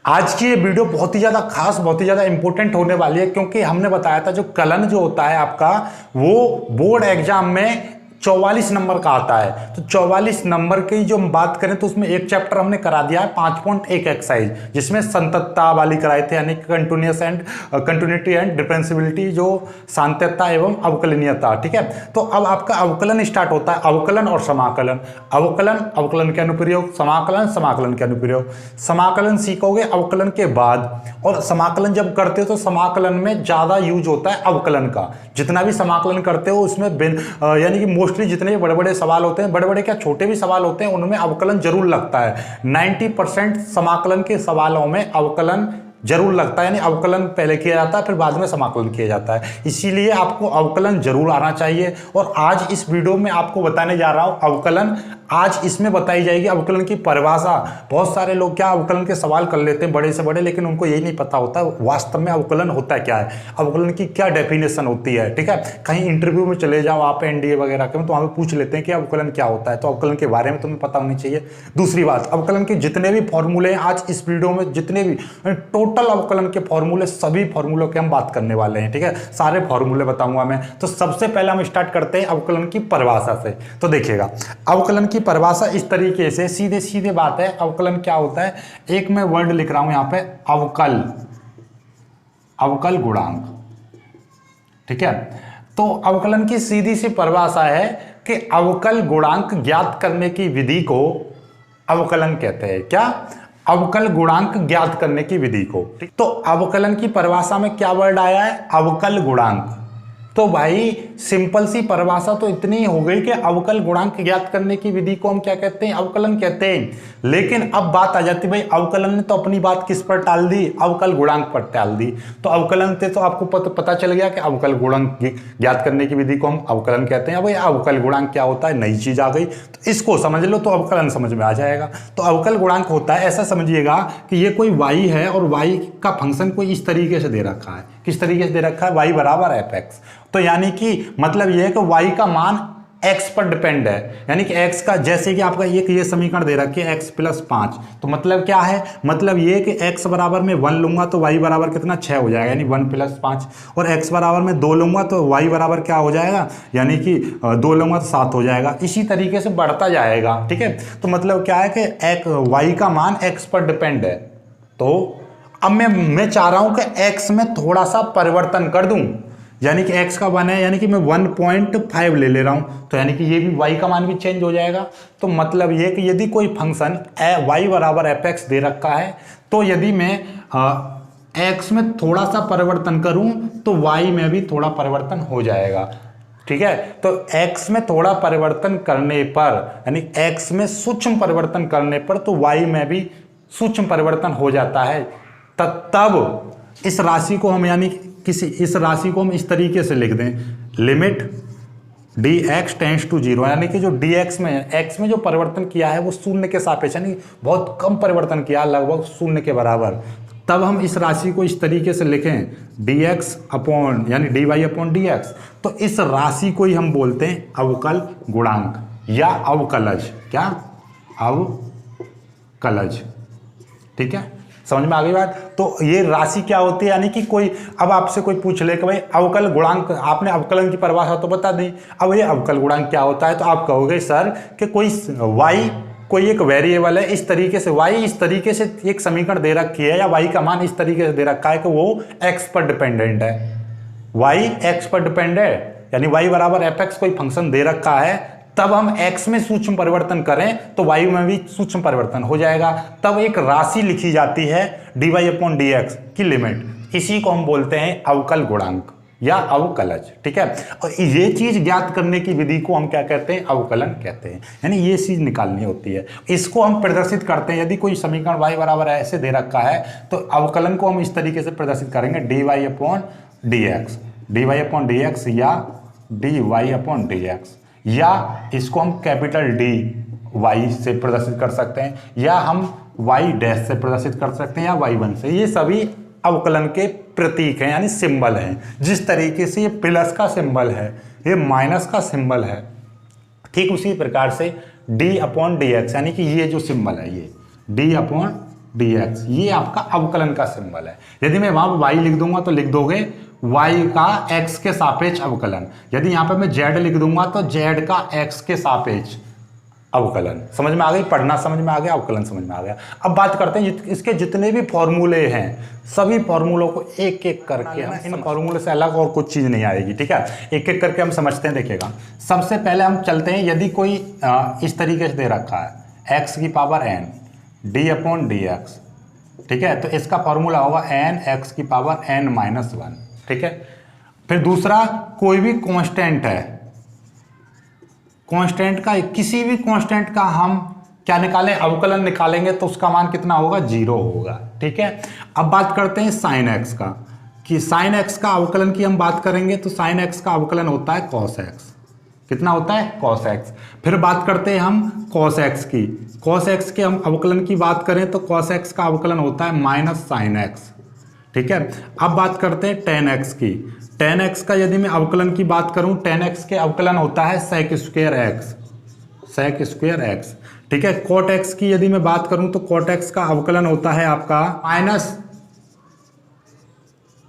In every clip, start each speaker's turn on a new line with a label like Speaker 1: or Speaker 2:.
Speaker 1: आज की ये वीडियो बहुत ही ज़्यादा खास, बहुत ही ज़्यादा इंपॉर्टेंट होने वाली है, क्योंकि हमने बताया था जो कलन जो होता है आपका, वो बोर्ड एग्जाम में 44 नंबर का आता है। तो 44 नंबर की जो हम बात करें तो उसमें एक चैप्टर हमने करा दिया है 5.1 एक्सरसाइज, जिसमें संततता वाली कराए थे, यानी continuous and continuity and differentiability, जो सान्तत्यता एवं अवकलनीयता। ठीक है, तो अब आपका अवकलन स्टार्ट होता है, अवकलन और समाकलन। अवकलन, अवकलन के अनुप्रयोग, समाकलन, समाकलन के अनुप्रयोग। समाकलन सीखोगे अवकलन के बाद, और समाकलन जब करते हो तो समाकलन में ज्यादा यूज होता है अवकलन का। जितना भी समाकलन करते हो उसमें यानी कि मोस्टली जितने भी बड़े बड़े सवाल होते हैं, बड़े बड़े क्या छोटे भी सवाल होते हैं, उनमें अवकलन जरूर लगता है। 90% समाकलन के सवालों में अवकलन जरूर लगता है, यानी अवकलन पहले किया जाता है फिर बाद में समाकलन किया जाता है। इसीलिए आपको अवकलन जरूर आना चाहिए। और आज इस वीडियो में आपको बताने जा रहा हूं अवकलन। आज इसमें बताई जाएगी अवकलन की परिभाषा। बहुत सारे लोग क्या अवकलन के सवाल कर लेते हैं बड़े से बड़े, लेकिन उनको यही नहीं पता होता वास्तव में अवकलन होता क्या है, अवकलन की क्या डेफिनेशन होती है। ठीक है, कहीं इंटरव्यू में चले जाओ आप एनडीए वगैरह के, तो वहाँ पे पूछ लेते हैं कि अवकलन क्या होता है, तो अवकलन के बारे में तुम्हें पता होनी चाहिए। दूसरी बात, अवकलन के जितने भी फॉर्मूले हैं आज इस वीडियो में, जितने भी टोटल अवकलन के फॉर्मूले, सभी फॉर्मूलों के हम बात करने वाले हैं। ठीक है, सारे फॉर्मूले बताऊंगा मैं। तो सबसे पहले हम स्टार्ट करते हैं अवकलन की परिभाषा से। तो देखिएगा, अवकलन की परिभाषा इस तरीके से, सीधे सीधे बात है। अवकलन क्या होता है, एक मैं वर्ड लिख रहा हूं यहां पे, अवकल, अवकल गुणांक। ठीक है, तो अवकलन की सीधी सी परिभाषा है कि अवकल गुणांक ज्ञात करने की विधि को अवकलन कहते हैं। क्या? अवकल गुणांक ज्ञात करने की विधि को। तो अवकलन की परिभाषा में क्या वर्ड आया है? अवकल गुणांक। तो भाई सिंपल सी परिभाषा तो इतनी ही हो गई कि अवकल गुणांक ज्ञात करने की विधि को हम क्या कहते हैं? अवकलन कहते हैं। लेकिन अब बात आ जाती है, भाई अवकलन ने तो अपनी बात किस पर टाल दी? अवकल गुणांक पर टाल दी। तो अवकलन से तो आपको पता चल गया कि अवकल गुणांक ज्ञात करने की विधि को हम अवकलन कहते हैं। भाई अवकल गुणांक क्या होता है, नई चीज आ गई, तो इसको समझ लो तो अवकलन समझ में आ जाएगा। तो अवकल गुणांक होता है, ऐसा समझिएगा कि ये कोई y है और y का फंक्शन कोई इस तरीके से दे रखा है। किस तरीके से दे रखा है? y बराबर fx। तो यानी कि मतलब ये है कि y का मान x पर डिपेंड है, यानी कि x का, जैसे कि आपका एक ये समीकरण दे रखी है x + 5, तो मतलब क्या है? मतलब ये कि x बराबर में 1 लूंगा तो y बराबर कितना? 6 हो जाएगा, यानी 1 + 5। और x बराबर में 2 लूंगा तो y बराबर क्या हो जाएगा? यानी कि 2 लूंगा तो 7 हो जाएगा। इसी तरीके से बढ़ता जाएगा। ठीक है, तो मतलब क्या है कि y का मान x पर डिपेंड है। तो अब मैं चाह रहा हूं कि x में थोड़ा सा परिवर्तन कर दूं, यानी कि x का 1 है, यानी कि मैं 1.5 ले रहा हूं, तो यानी कि ये भी y का मान भी चेंज हो जाएगा। तो मतलब ये कि यदि कोई फंक्शन y बराबर fx दे रखा है, तो यदि मैं x में थोड़ा सा परिवर्तन करूं तो y में भी थोड़ा परिवर्तन हो जाएगा। ठीक है, तो x में थोड़ा परिवर्तन करने पर, यानी x में सूक्ष्म परिवर्तन करने पर, तो y में भी सूक्ष्म परिवर्तन हो जाता है। तब इस राशि को हम, यानी इस राशि को हम इस तरीके से लिख दें, लिमिट dx टेंड्स टू 0, यानी कि जो dx में है, x में जो परिवर्तन किया है वो शून्य के सापेक्ष, यानी बहुत कम परिवर्तन किया, लगभग शून्य के बराबर। तब हम इस राशि को इस तरीके से लिखें, dx अपॉन, यानी dy अपॉन dx। तो इस राशि को ही हम बोलते हैं अवकल गुणांक या अवकलज। क्या? अवकलज। ठीक है, समझ में आ गई बात? तो ये राशि क्या होती है, यानी कि कोई, अब आपसे कोई पूछ ले कि भाई अवकल गुणांक, आपने अवकलन की परिभाषा तो बता दी, अब ये अवकल गुणांक क्या होता है, तो आप कहोगे सर कि कोई y, कोई एक वेरिएबल है, इस तरीके से y इस तरीके से एक समीकरण दे रखी है, या y का मान इस तरीके से दे रखा है कि वो x पर डिपेंडेंट है, y x पर डिपेंड है, यानी y बराबर fx कोई फंक्शन दे रखा है। तब हम x में सूक्ष्म परिवर्तन करें तो y में भी सूक्ष्म परिवर्तन हो जाएगा। तब एक राशि लिखी जाती है dy अपॉन dx की लिमिट। इसी को हम बोलते हैं अवकल गुणांक या अवकलज। ठीक है, और ये चीज ज्ञात करने की विधि को हम क्या कहते हैं? अवकलन कहते हैं। यानी ये चीज निकालनी होती है, इसको हम प्रदर्शित करते हैं। यदि कोई समीकरण y बराबर ऐसे दे रखा है तो अवकलन को हम इस तरीके से प्रदर्शित करेंगे, dy upon dx, dy upon dx या dy अपॉन dx, या इसको हम कैपिटल D y से प्रदर्शित कर सकते हैं, या हम y डैश से प्रदर्शित कर सकते हैं, या y1 से। ये सभी अवकलन के प्रतीक हैं, यानी सिंबल हैं। जिस तरीके से ये प्लस का सिंबल है, ये माइनस का सिंबल है, ठीक उसी प्रकार से d अपॉन dx, यानी कि ये जो सिंबल है, ये d अपॉन डी एक्स, ये आपका अवकलन का सिंबल है। यदि मैं वहां पर y लिख दूंगा तो लिख दोगे y का x के सापेक्ष अवकलन, यदि यहाँ पे मैं z लिख दूंगा तो z का x के सापेक्ष अवकलन। समझ में आ गई, पढ़ना समझ में आ गया, अवकलन समझ में आ गया। अब बात करते हैं इसके जितने भी फॉर्मूले हैं, सभी फॉर्मूलों को एक एक करके हम इन फॉर्मूले से अलग और कुछ चीज़ नहीं आएगी, ठीक है। एक एक करके हम समझते हैं। देखिएगा, सबसे पहले हम चलते हैं, यदि कोई इस तरीके से दे रखा है x की पावर n d/dx, ठीक है, तो इसका फॉर्मूला होगा n x की पावर n-1, ठीक है। फिर दूसरा, कोई भी कांस्टेंट है, कांस्टेंट का, किसी भी कांस्टेंट का हम क्या निकालें, अवकलन निकालेंगे तो उसका मान कितना होगा, 0 होगा, ठीक है। अब बात करते हैं साइन x का, कि साइन x का अवकलन की हम बात करेंगे तो साइन x का अवकलन होता है cos x, कितना होता है, cos x। फिर बात करते हैं हम cos x की, cos x के हम अवकलन की बात करें तो cos x का अवकलन होता है माइनस साइन x, ठीक है। अब बात करते हैं tan x की, tan x का यदि मैं अवकलन की बात करूं, tan x के अवकलन होता है sec स्क्वायर x, ठीक है। cot x की यदि मैं बात करूं तो cot x का अवकलन होता है आपका माइनस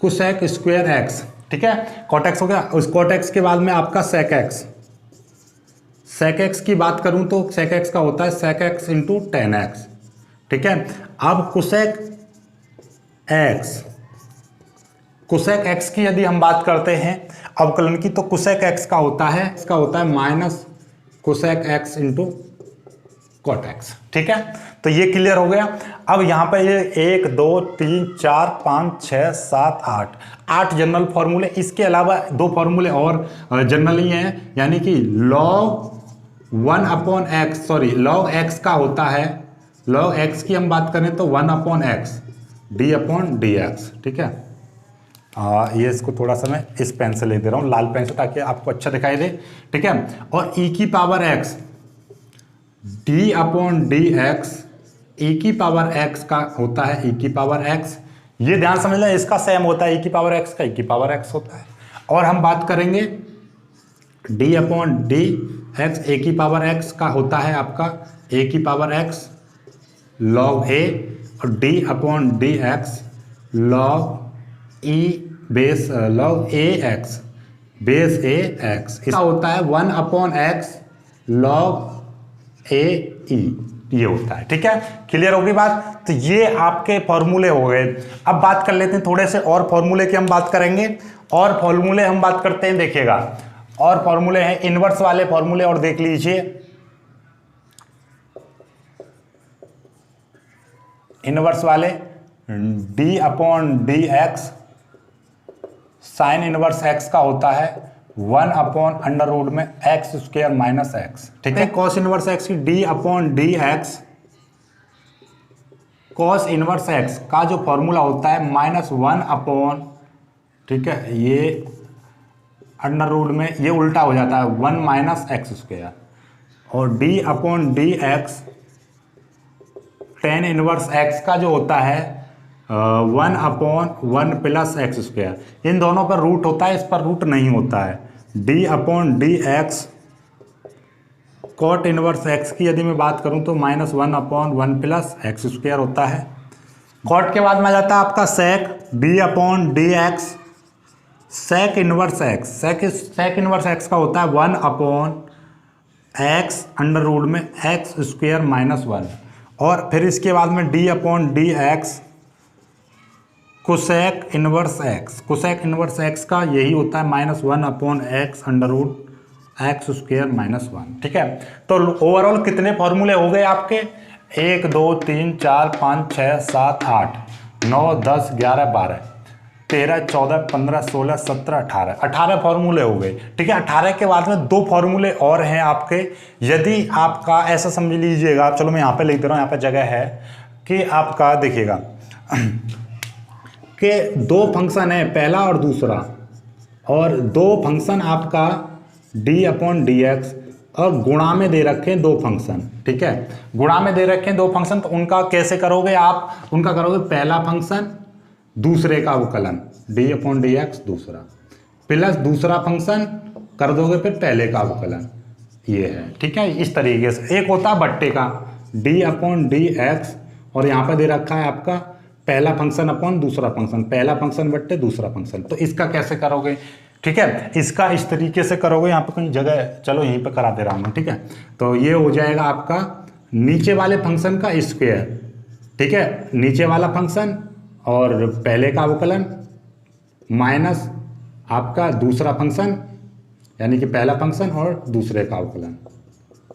Speaker 1: cosec स्क्वायर x, ठीक है। cot x हो गया, उस cot x के बाद में आपका sec x की बात करूं तो sec x का होता है sec x into tan x, ठीक है। अब cosec x की यदि हम बात करते हैं अवकलन की, तो cosec x का होता है, इसका होता है minus cosec x into cot x, ठीक है। तो ये क्लियर हो गया। अब यहाँ पे ये 1 2 3 4 5 6 7 8 जनरल फॉर्मूले, इसके अलावा 2 फॉर्मूले और जनरल ही हैं, यानी कि log 1/x, log x का होता है, log x की हम बात करें तो 1/x d/dx, ठीक है। ये इसको थोड़ा सा मैं इस पेन से ले दे रहा हूँ, लाल पेन से, ताकि आपको अच्छा दिखाई दे, ठीक है। और e की पावर x d/dx, e की पावर x का होता है e की पावर x, ये ध्यान समझ लें, इसका सेम होता है e की पावर x का e की पावर x होता है। और हम बात करेंगे d/dx, a की पावर x का होता है आपका a की पावर x log a, और d/dx log ax base ax, इसका होता है 1/x log ae, ये होता है, ठीक है। क्लियर होगी बात। तो ये आपके फॉर्मूले हो गए। अब बात कर लेते हैं थोड़े से और फॉर्मूले की हम बात करेंगे, और फॉर्मूले हम बात करते हैं, देखिएगा, और फॉर्मूले हैं इनवर्स वाले फॉर्मूले, और देख लीजिए इनवर्स वाले, d/dx साइन इनवर्स x का होता है 1/√में x स्क्वायर माइनस x, ठीक है। cos इनवर्स x की d/dx cos इनवर्स x का जो फॉर्मूला होता है -1/, ठीक है, ये अंडर में ये उल्टा हो जाता है 1 माइनस एक्स स्क्वायर, और d/dx tan इनवर्स x का जो होता है 1/1 प्लस एक्स स्क्वायर, इन दोनों पर रूट होता है, इस पर रूट नहीं होता है। d/dx cot इनवर्स x की यदि मैं बात करूं तो -1/1 प्लस एक्स स्क्वायर होता है। cot के बाद में आ जाता है आपका sec d/dx sec inverse x, sec inverse x का होता है 1/x अंडर में एक्स स्क्वायर माइनस 1, और फिर इसके बाद में d/dx कोसेक इनवर्स x का यही होता है -1/x under x square minus 1, ठीक है। तो ओवरऑल कितने फॉर्मूले हो गए आपके, 1 2 3 4 5 6 7 8 9 10 11 12 13 14 15 16 17 18 फॉर्मूले हो गए, ठीक है। 18 के बाद में 2 फॉर्मूले और हैं आपके। यदि आपका ऐसा समझ लीजिएगा, चलो मैं यहाँ पे लिख दे रहा हूँ, यहाँ पे जगह है, कि आपका देखिएगा कि 2 फंक्शन है, पहला और दूसरा, और 2 फंक्शन आपका d/dx, और गुणा में दे रखे हैं 2 फंक्शन, ठीक है। गुणा में दे रखे हैं 2 फंक्शन, तो उनका कैसे करोगे आप, उनका करोगे पहला फंक्शन दूसरे का अवकलन d/dx दूसरा, प्लस दूसरा फंक्शन कर दोगे फिर पहले का अवकलन, ये है, ठीक है। इस तरीके से एक होता है बट्टे का d/dx और यहाँ पे दे रखा है आपका पहला फंक्शन अपॉन दूसरा फंक्शन, पहला फंक्शन बट्टे दूसरा फंक्शन। तो इसका कैसे करोगे, ठीक है, इसका इस तरीके से करोगे। यहाँ पे कहीं जगह, चलो यहीं पे करा दे रहा हूँ, ठीक है। तो ये हो जाएगा आपका नीचे वाले फंक्शन का स्क्वायर, ठीक है, नीचे वाला फंक्शन और पहले का अवकलन माइनस आपका दूसरा फंक्शन, यानी कि पहला फंक्शन और दूसरे का अवकलन,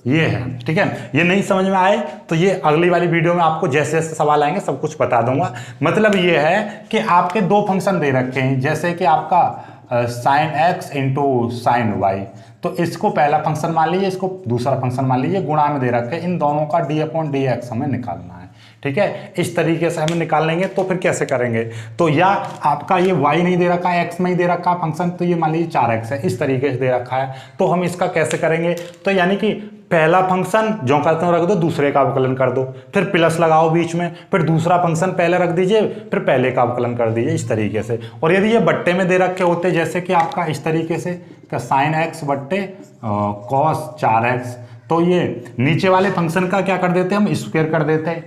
Speaker 1: ये है, ठीक है। ये नहीं समझ में आए तो ये अगली वाली वीडियो में आपको जैसे जैसे सवाल आएंगे सब कुछ बता दूंगा। मतलब ये है कि आपके दो फंक्शन दे रखे हैं, जैसे कि आपका sine x into sine y, तो इसको पहला फंक्शन मान लीजिए, इसको दूसरा फंक्शन मान लीजिए, गुणा में दे रखे हैं, इन दोनों का डी अपॉन डी एक्स हमें निकालना है, ठीक है। इस तरीके से हमें निकाल लेंगे। तो फिर कैसे करेंगे, तो या आपका ये y नहीं दे रखा है, x में ही दे रखा है फंक्शन, तो ये मान लीजिए 4x है, इस तरीके से दे रखा है। तो हम इसका कैसे करेंगे, तो यानी कि पहला फंक्शन जो करते हो रख दो, दूसरे का अवकलन कर दो, फिर प्लस लगाओ बीच में, फिर दूसरा फंक्शन पहले रख दीजिए, फिर पहले का अवकलन कर दीजिए, इस तरीके से। और यदि ये बट्टे में दे रखे होते, जैसे कि आपका इस तरीके से साइन एक्स बट्टे कॉस 4x, तो ये नीचे वाले फंक्शन का क्या कर देते हम, स्क्वायर कर देते,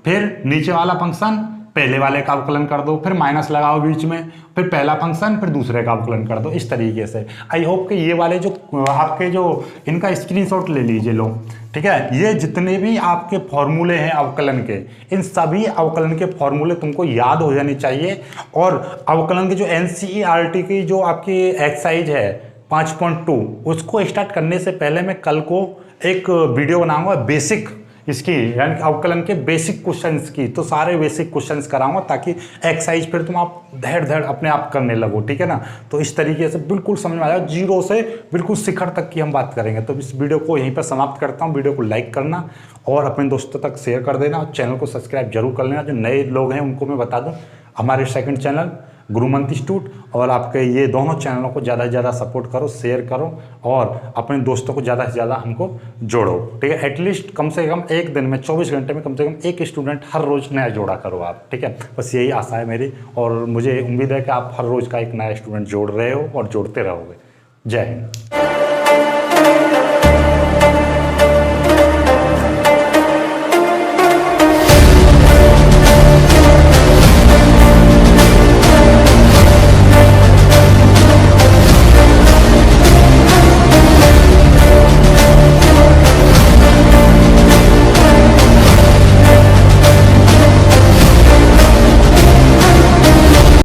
Speaker 1: फिर नीचे वाला फंक्शन पहले वाले का अवकलन कर दो, फिर माइनस लगाओ बीच में, फिर पहला फंक्शन फिर दूसरे का अवकलन कर दो, इस तरीके से। आई होप कि ये वाले जो आपके जो इनका स्क्रीनशॉट ले लीजिए लोग, ठीक है। ये जितने भी आपके फॉर्मूले हैं अवकलन के, इन सभी अवकलन के फॉर्मूले तुमको याद हो जाने चाहिए। और अवकलन के जो NCERT की जो आपकी एक्सरसाइज है 5.2, उसको स्टार्ट करने से पहले मैं कल को एक वीडियो बनाऊंगा बेसिक इसकी, यानी अवकलन के बेसिक क्वेश्चंस की, तो सारे बेसिक क्वेश्चंस कराऊंगा ताकि एक्सरसाइज फिर तुम आप धैर धैर अपने आप करने लगो, ठीक है ना। तो इस तरीके से बिल्कुल समझ में आएगा, जीरो से बिल्कुल शिखर तक की हम बात करेंगे। तो इस वीडियो को यहीं पर समाप्त करता हूँ। वीडियो को लाइक करना और अपने दोस्तों तक शेयर कर देना और चैनल को सब्सक्राइब जरूर कर लेना। जो नए लोग हैं उनको मैं बता दूँ, हमारे सेकंड चैनल गुरुमंत इंस्टीट्यूट और आपके ये दोनों चैनलों को ज़्यादा से ज़्यादा सपोर्ट करो, शेयर करो और अपने दोस्तों को ज़्यादा से ज़्यादा हमको जोड़ो, ठीक है। एटलीस्ट कम से कम एक दिन में 24 घंटे में कम से कम एक स्टूडेंट हर रोज़ नया जोड़ा करो आप, ठीक है। बस यही आशा है मेरी और मुझे उम्मीद है कि आप हर रोज़ का एक नया स्टूडेंट जोड़ रहे हो और जोड़ते रहोगे। जय हिंद।